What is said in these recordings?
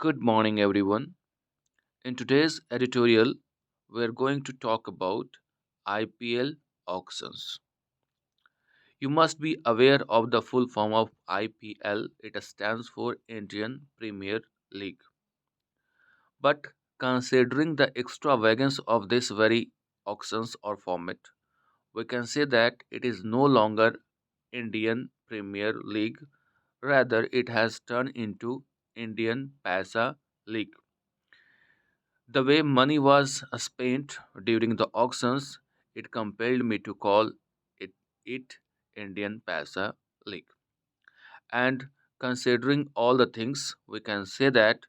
Good morning, everyone. In today's editorial, we're going to talk about IPL auctions. You must be aware of the full form of IPL. It stands for Indian Premier League. But considering the extravagance of this very auctions or format, we can say that it is no longer Indian Premier League. Rather, it has turned into Indian Paisa League. The way money was spent during the auctions, it compelled me to call it Indian Paisa League. And considering all the things, we can say that,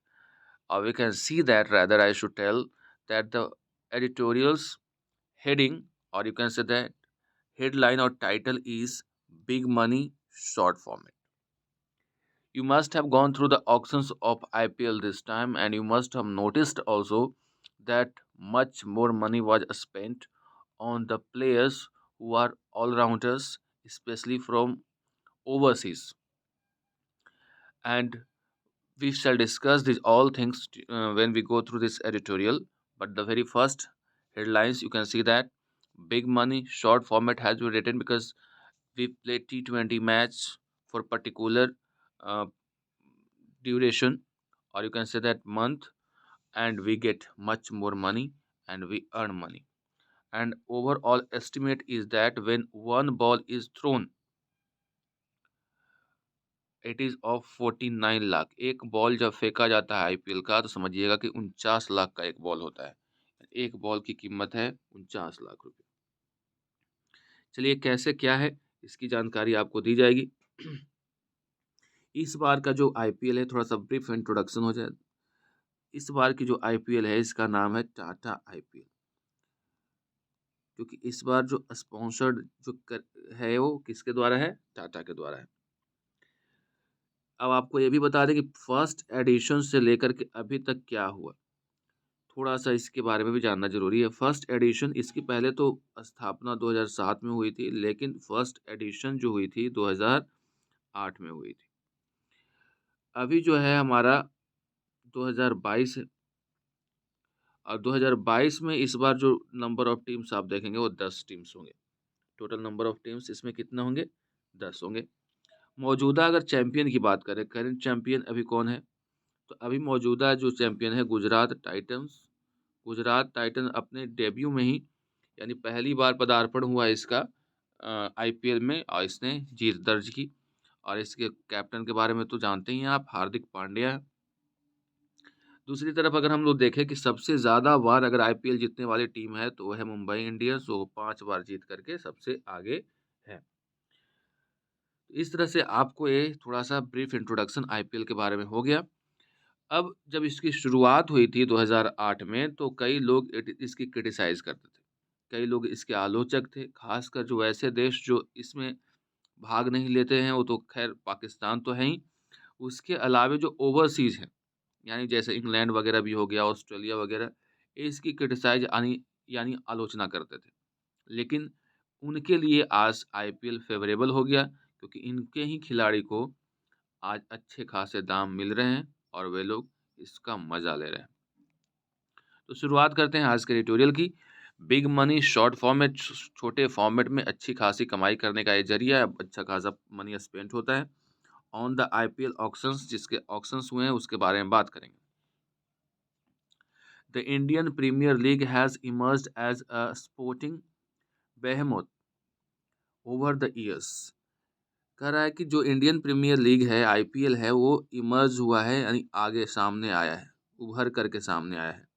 or we can see that rather, I should tell, that the editorial's heading, or you can say that headline or title is Big Money Short Format. You must have gone through the auctions of IPL this time, and you must have noticed also that much more money was spent on the players who are all rounders, especially from overseas. And we shall discuss these all things when we go through this editorial. But the very first headlines, you can see that big money short format has been written because we play T20 match for particular uh, duration, or you can say that month, and we get much more money and we earn money. And overall estimate is that when one ball is thrown, it is of 49 lakh. एक ball जब फेंका जाता है IPL का तो समझिएगा कि 49 लाख का एक बॉल होता है। एक बॉल की कीमत है 49 लाख रुपये। चलिए कैसे क्या है इसकी जानकारी आपको दी जाएगी। इस बार का जो आईपीएल है, थोड़ा सा ब्रीफ इंट्रोडक्शन हो जाए। इस बार की जो आईपीएल है इसका नाम है टाटा आईपीएल, क्योंकि इस बार जो स्पॉन्सर्ड है वो किसके द्वारा है? टाटा के द्वारा है। अब आपको ये भी बता दें कि फर्स्ट एडिशन से लेकर के अभी तक क्या हुआ, थोड़ा सा इसके बारे में भी जानना जरूरी है। फर्स्ट एडिशन, इसकी पहले तो स्थापना 2007 में हुई थी, लेकिन फर्स्ट एडिशन जो हुई थी 2008 में हुई थी। अभी जो है हमारा 2022 है, और 2022 में इस बार जो नंबर ऑफ टीम्स आप देखेंगे वो 10 टीम्स होंगे। टोटल नंबर ऑफ टीम्स इसमें कितना होंगे? 10 होंगे। मौजूदा अगर चैंपियन की बात करें, करंट चैंपियन अभी कौन है, तो अभी मौजूदा जो चैंपियन है गुजरात टाइटंस। गुजरात टाइटन अपने डेब्यू में ही, यानी पहली बार पदार्पण हुआ इसका आईपीएल में, और इसने जीत दर्ज की। और इसके कैप्टन के बारे में तो जानते ही हैं आप, हार्दिक पांड्या है। दूसरी तरफ अगर हम लोग देखें कि सबसे ज़्यादा बार अगर आईपीएल जीतने वाली टीम है तो वह है मुंबई इंडियंस, जो 5 बार जीत करके सबसे आगे है। इस तरह से आपको ये थोड़ा सा ब्रीफ इंट्रोडक्शन आईपीएल के बारे में हो गया। अब जब इसकी शुरुआत हुई थी 2008 में, तो कई लोग इसकी क्रिटिसाइज करते थे, कई लोग इसके आलोचक थे। खासकर जो ऐसे देश जो इसमें भाग नहीं लेते हैं, वो तो खैर पाकिस्तान तो है ही, उसके अलावा जो ओवरसीज हैं, यानी जैसे इंग्लैंड वगैरह भी हो गया, ऑस्ट्रेलिया वगैरह, इसकी क्रिटिसाइज यानी आलोचना करते थे। लेकिन उनके लिए आज आईपीएल फेवरेबल हो गया, क्योंकि इनके ही खिलाड़ी को आज अच्छे खासे दाम मिल रहे हैं और वे लोग इसका मजा ले रहे हैं। तो शुरुआत करते हैं आज के ट्यूटोरियल की। बिग मनी शॉर्ट फॉर्मेट, छोटे फॉर्मेट में अच्छी खासी कमाई करने का ये जरिया है, अच्छा खासा मनी स्पेंड होता है। ऑन द आईपीएल ऑक्शंस, जिसके ऑक्शंस हुए हैं उसके बारे में बात करेंगे। The Indian Premier League has emerged as a sporting behemoth over the years. कह रहा है कि जो इंडियन प्रीमियर लीग है, आईपीएल है, वो इमर्ज हुआ है, यानी आगे सामने आया है, उभर करके सामने आया है।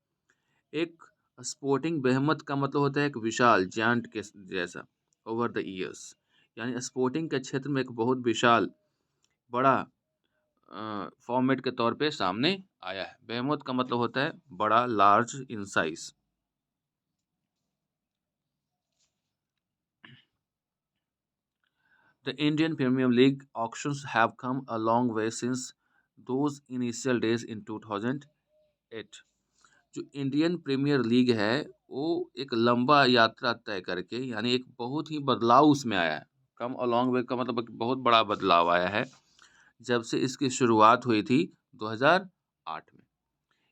एक स्पोर्टिंग बेहमत का मतलब होता है एक विशाल जायंट के जैसा, ओवर द ईयर्स, यानी स्पोर्टिंग के क्षेत्र में एक बहुत विशाल बड़ा फॉर्मेट के तौर पे सामने आया है। बेहमत का मतलब होता है बड़ा, large in size. The Indian Premier League auctions have come a long way since those initial days in 2008। जो इंडियन प्रीमियर लीग है वो एक लंबा यात्रा तय करके, यानी एक बहुत ही बदलाव उसमें आया है। कम अलॉन्ग वे का मतलब एक बहुत बड़ा बदलाव आया है जब से इसकी शुरुआत हुई थी 2008 में।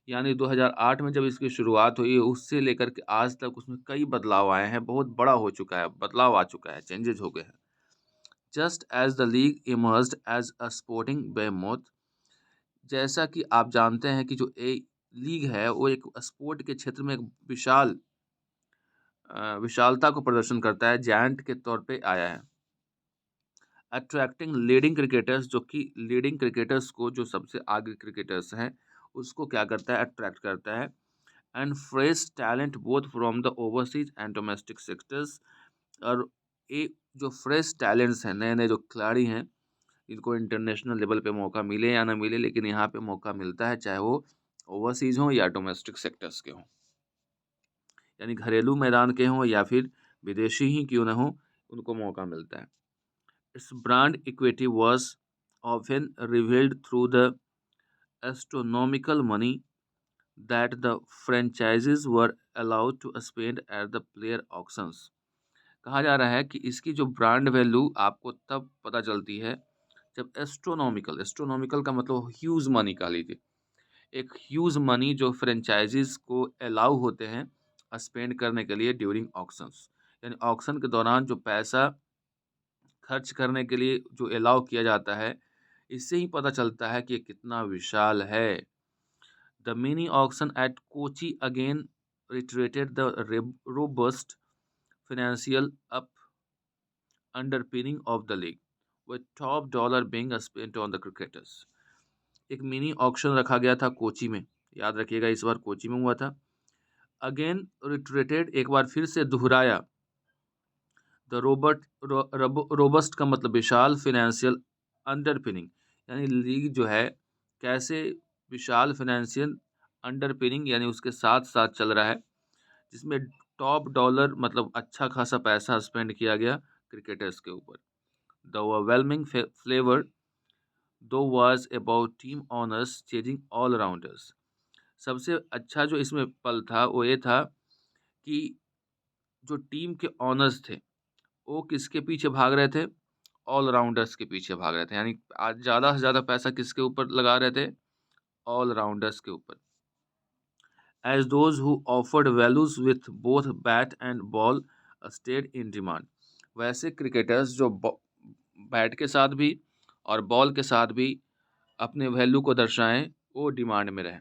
यानी 2008 में जब इसकी शुरुआत हुई, उससे लेकर के आज तक उसमें कई बदलाव आए हैं, बहुत बड़ा हो चुका है, बदलाव आ चुका है, चेंजेज़ हो गए हैं। Just as the league emerged as a sporting behemoth, जैसा कि आप जानते हैं कि जो लीग है, वो एक स्पोर्ट के क्षेत्र में एक विशालता को प्रदर्शन करता है, जायंट के तौर पे आया है। अट्रैक्टिंग लीडिंग क्रिकेटर्स, जो कि लीडिंग क्रिकेटर्स को, जो सबसे आगे क्रिकेटर्स हैं, उसको क्या करता है, अट्रैक्ट करता है। And fresh talent both from the overseas and domestic sectors, और ये जो फ्रेश टैलेंट्स हैं, नए-नए जो खिलाड़ी हैं, इनको इंटरनेशनल लेवल पे मौका मिले या ना मिले, लेकिन यहाँ पे मौका मिलता है, चाहे वो ओवरसीज हों या डोमेस्टिक सेक्टर्स के हों। यानी घरेलू मैदान के हों या फिर विदेशी ही क्यों ना हों, उनको मौका मिलता है। Its brand equity was often revealed through the astronomical money that the franchises were allowed to spend at the player auctions. कहा जा रहा है कि इसकी जो ब्रांड वैल्यू आपको तब पता चलती है जब एस्ट्रोनॉमिकल का मतलब ह्यूज मनी कह लीजिए, एक ह्यूज मनी जो फ्रेंचाइजीज को अलाउ होते हैं स्पेंड करने के लिए ड्यूरिंग ऑक्शंस, यानी ऑक्शन के दौरान जो पैसा खर्च करने के लिए जो अलाउ किया जाता है, इससे ही पता चलता है कि ये कितना विशाल है। The mini auction at Kochi again reiterated the robust financial underpinning of the league, with top dollar being spent on the cricketers. एक मिनी ऑक्शन रखा गया था कोची में, याद रखिएगा इस बार कोची में हुआ था। अगेन रिट्रेटेड, एक बार फिर से दोहराया। द रोबस्ट का मतलब विशाल, फिनेंशियल अंडरपिनिंग, यानी लीग जो है कैसे विशाल फाइनेंशियल अंडरपिनिंग, यानी उसके साथ साथ चल रहा है, जिसमें टॉप डॉलर मतलब अच्छा खासा पैसा स्पेंड किया गया क्रिकेटर्स के ऊपर। द ओवरवेलमिंग फ्लेवर दो was about team honours chasing all rounders. सबसे अच्छा जो इसमें पल था वो ये था कि जो टीम के ऑनर्स थे, वो किसके पीछे भाग रहे थे? ऑलराउंडर्स के पीछे भाग रहे थे। यानी आज ज़्यादा से ज़्यादा पैसा किसके ऊपर लगा रहे थे? ऑलराउंडर्स के ऊपर। As those who offered values with both bat and ball stayed in demand. वैसे क्रिकेटर्स जो बैट के साथ भी और बॉल के साथ भी अपने वैल्यू को दर्शाएं, वो डिमांड में रहे।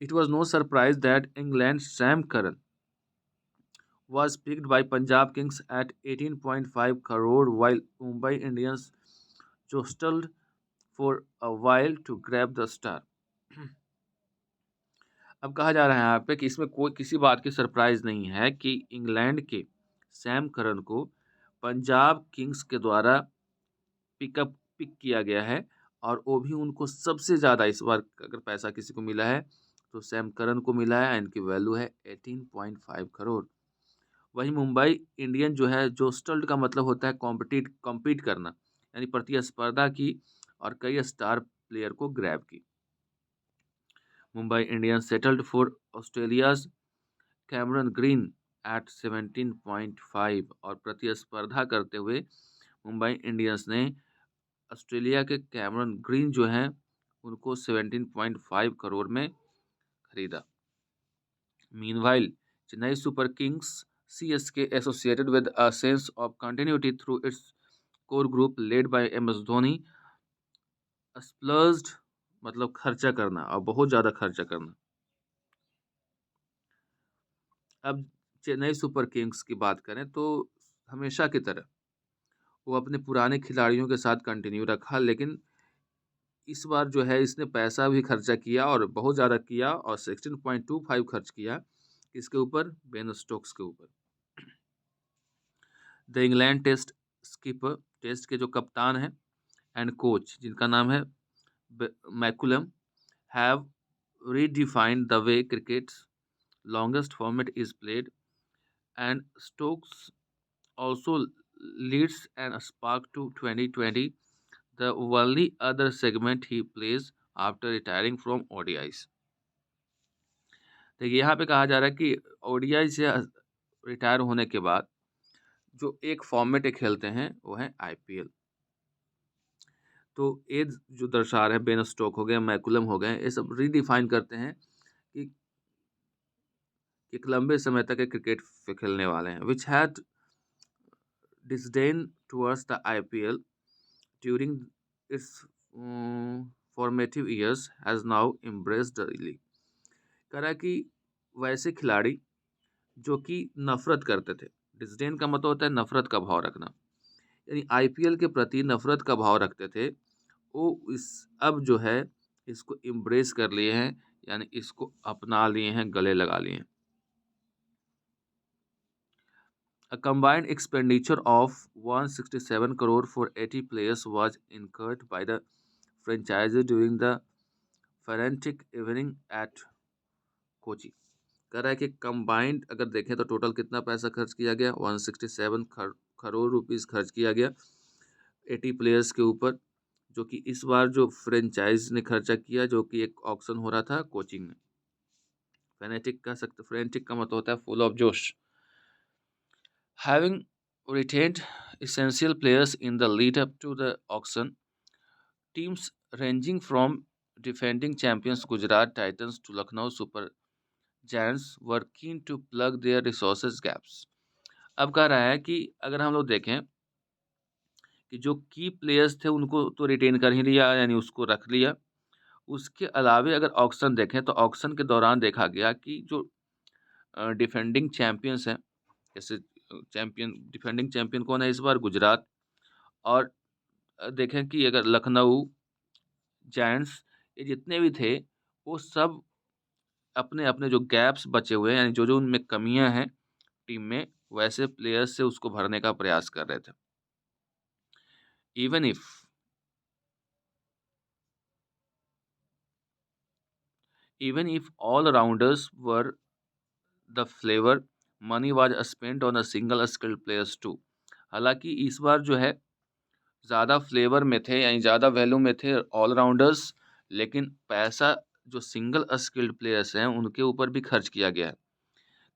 It was no surprise that England Sam Curran was picked by Punjab Kings at 18.5 crore, while Mumbai Indians jostled for a while to grab the star. अब कहा जा रहा है यहाँ पे कि इसमें कोई किसी बात की सरप्राइज नहीं है कि इंग्लैंड के सैम करन को पंजाब किंग्स के द्वारा पिक किया गया है, और वो भी उनको सबसे ज़्यादा इस बार अगर पैसा किसी को मिला है तो सैम करन को मिला है, इनकी वैल्यू है 18.5 करोड़। वहीं मुंबई इंडियन जो है, जोस्टल्ड का मतलब होता है कॉम्पीट करना, यानी प्रतिस्पर्धा की और कई स्टार प्लेयर को ग्रैब की। Mumbai Indians settled for Australia's Cameron Green एट 17.5, और प्रतिस्पर्धा करते हुए मुंबई इंडियंस ने ऑस्ट्रेलिया के कैमरन ग्रीन जो हैं उनको 17.5 करोड़ में खरीदा। Meanwhile Chennai Super Kings CSK associated with a sense of continuity through its core group led by MS Dhoni splurged, मतलब खर्चा करना और बहुत ज़्यादा खर्चा करना। अब चेन्नई सुपर किंग्स की बात करें तो हमेशा की तरह वो अपने पुराने खिलाड़ियों के साथ कंटिन्यू रखा, लेकिन इस बार जो है इसने पैसा भी खर्चा किया और बहुत ज़्यादा किया, और 16.25 खर्च किया इसके ऊपर, बेन स्टोक्स के ऊपर। The England test skipper, test के जो कप्तान हैं एंड कोच जिनका नाम है McCullum, have redefined the way cricket's longest format is played, and Stokes also leads an spark to 2020, the only other segment he plays after retiring from ODIs. देखिए यहाँ पे कहा जा रहा है कि ODI से रिटायर होने के बाद जो एक फॉर्मेट खेलते हैं वो है IPL। तो एज जो दर्शा रहे हैं, बेन स्टोक हो गए, मैकुलम हो गए, ये सब रीडिफाइन करते हैं कि एक लंबे समय तक ये क्रिकेट खेलने वाले हैं। Which had disdain towards the IPL during its formative years has now embraced the league। कह रहा है कि वैसे खिलाड़ी जो कि नफरत करते थे, डिसडेन का मतलब होता है नफरत का भाव रखना, यानी आईपीएल के प्रति नफरत का भाव रखते थे, वो इस अब जो है इसको इम्ब्रेस कर लिए हैं, यानी इसको अपना लिए हैं, गले लगा लिए हैं। A combined expenditure of 167 crore for 80 players was incurred by the franchise during the frantic evening at Kochi. कह रहा है कि कंबाइंड अगर देखें तो टोटल कितना पैसा खर्च किया गया, 167 करोड़ रुपीस खर्च किया गया 80 प्लेयर्स के ऊपर, जो कि इस बार जो फ्रेंचाइज ने खर्चा किया, जो कि एक ऑक्शन हो रहा था कोचिंग में। फैनेटिक कह सकते, फ्रेंटिक का मतलब होता है फुल ऑफ जोश। Having retained essential players in the lead up to the auction, teams ranging from defending champions Gujarat Titans to Lucknow Super Giants were keen to plug their resources gaps। अब कह रहा है कि अगर हम लोग देखें कि जो की प्लेयर्स थे उनको तो रिटेन कर ही लिया, यानी उसको रख लिया। उसके अलावे अगर ऑक्शन देखें तो ऑक्शन के दौरान देखा गया कि जो डिफेंडिंग चैंपियंस हैं, जैसे चैंपियन डिफेंडिंग चैंपियन कौन है इस बार, गुजरात, और देखें कि अगर लखनऊ जायंट्स, ये जितने भी थे वो सब अपने अपने जो गैप्स बचे हुए हैं, यानी जो जो उनमें कमियां हैं टीम में, वैसे प्लेयर्स से उसको भरने का प्रयास कर रहे थे। Even if even if all rounders were the flavor, money was spent on a single skilled players too। हालांकि इस बार जो है ज़्यादा फ्लेवर में थे, यानी ज़्यादा वैल्यू में थे ऑलराउंडर्स, लेकिन पैसा जो सिंगल स्किल्ड प्लेयर्स हैं उनके ऊपर भी खर्च किया गया है,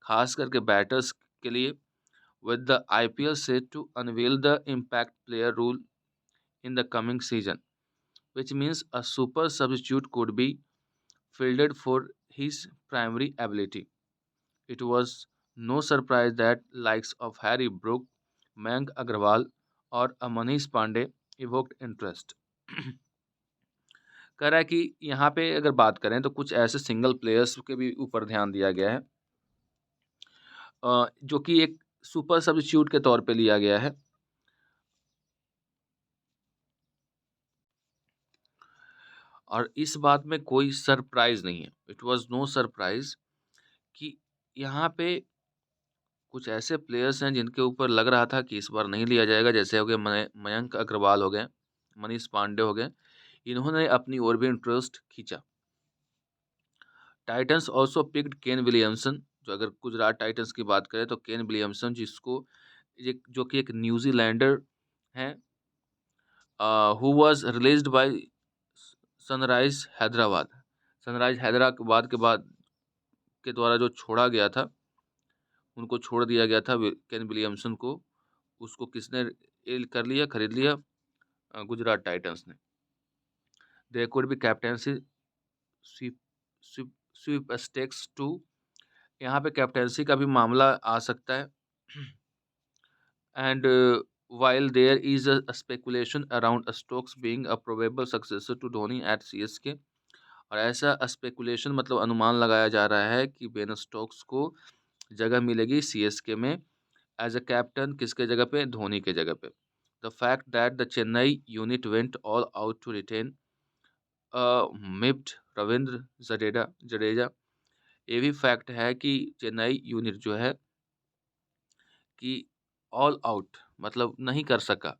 खास करके बैटर्स के लिए। With the IPL set to unveil the impact player rule in the coming season, which means a super substitute could be fielded for his primary ability। It was no surprise that likes of Harry Brook, Mayank Agarwal और Manish Pandey evoked interest। कह रहा है कि यहाँ पे अगर बात करें तो कुछ ऐसे सिंगल प्लेयर्स के भी ऊपर ध्यान दिया गया है, जो कि एक सुपर सब्स्टिट्यूट के तौर पे लिया गया है। और इस बात में कोई सरप्राइज नहीं है, इट वाज नो सरप्राइज, कि यहाँ पे कुछ ऐसे प्लेयर्स हैं जिनके ऊपर लग रहा था कि इस बार नहीं लिया जाएगा, जैसे हो गए मयंक अग्रवाल हो गए, मनीष पांडे हो गए, इन्होंने अपनी ओर भी इंटरेस्ट खींचा। Titans also picked Kane Williamson, जो अगर गुजरात टाइटंस की बात करें तो केन विलियमसन, जिसको जो कि एक न्यूजीलैंडर हैं, who was released by sunrise Hyderabad. Sunrise Hyderabad के द्वारा जो छोड़ा गया था, उनको छोड़ दिया गया था केन विलियमसन को, उसको किसने कर लिया, खरीद लिया, गुजरात टाइटंस ने। There could be captaincy sweep sweep sweep stakes to, यहाँ पे कैप्टेंसी का भी मामला आ सकता है। And while there is a speculation around Stokes being a probable successor to Dhoni at CSK, और ऐसा स्पेकुलेशन मतलब अनुमान लगाया जा रहा है कि बेन स्टोक्स को जगह मिलेगी सीएसके में एज अ कैप्टन, किसके जगह पे, धोनी के जगह पे। The fact that the Chennai unit went all out to retain मिप्ड रविंद्र जडेजा, ये भी फैक्ट है कि चेन्नई यूनिट जो है कि ऑल आउट मतलब नहीं कर सका,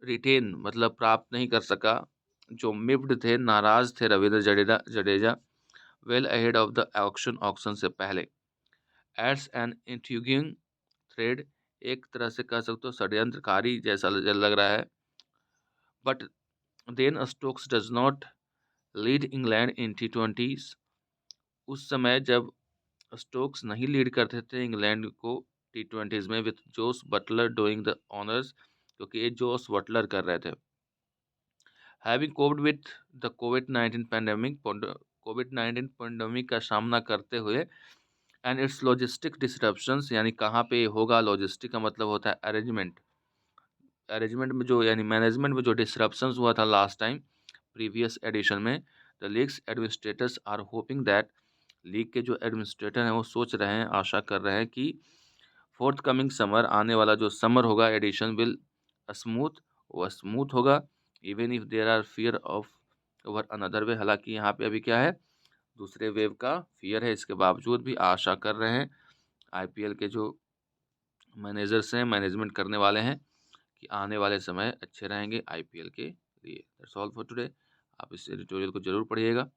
रिटेन मतलब प्राप्त नहीं कर सका, जो मिप्ड थे, नाराज थे Ravindra Jadeja well ahead of the auction से पहले। एड्स एन इंट्रिगिंग थ्रेड, एक तरह से कह सकते हो षड्यंत्रकारी जैसा लग रहा है। But then Stokes does not lead England in T20s। उस समय जब स्टोक्स नहीं लीड करते थे इंग्लैंड को T20s में, with Jos Buttler doing the honours, क्योंकि ये जोस बटलर कर रहे थे। हैविंग कोप्ड विथ द कोविड-19 पैंडेमिक का सामना करते हुए एंड इट्स लॉजिस्टिक डिसरप्शंस, यानी कहाँ पे होगा, लॉजिस्टिक का मतलब होता है अरेंजमेंट, अरेंजमेंट में जो यानी मैनेजमेंट में जो डिसरप्शंस हुआ था लास्ट टाइम प्रीवियस एडिशन में, the league's administrators are hoping that, league के जो एडमिनिस्ट्रेटर हैं वो सोच रहे हैं, आशा कर रहे हैं कि फोर्थ कमिंग समर, आने वाला जो समर होगा एडिशन विल स्मूथ, वो स्मूथ होगा, even if there are fear of over another way, हालांकि यहाँ पे अभी क्या है, दूसरे वेव का फियर है, इसके बावजूद भी आशा कर रहे हैं आईपीएल के जो मैनेजर्स हैं, मैनेजमेंट करने वाले हैं, कि आने वाले समय अच्छे रहेंगे आईपीएल के लिए। That's all for today. आप इस एडिटोरियल को जरूर पढ़िएगा।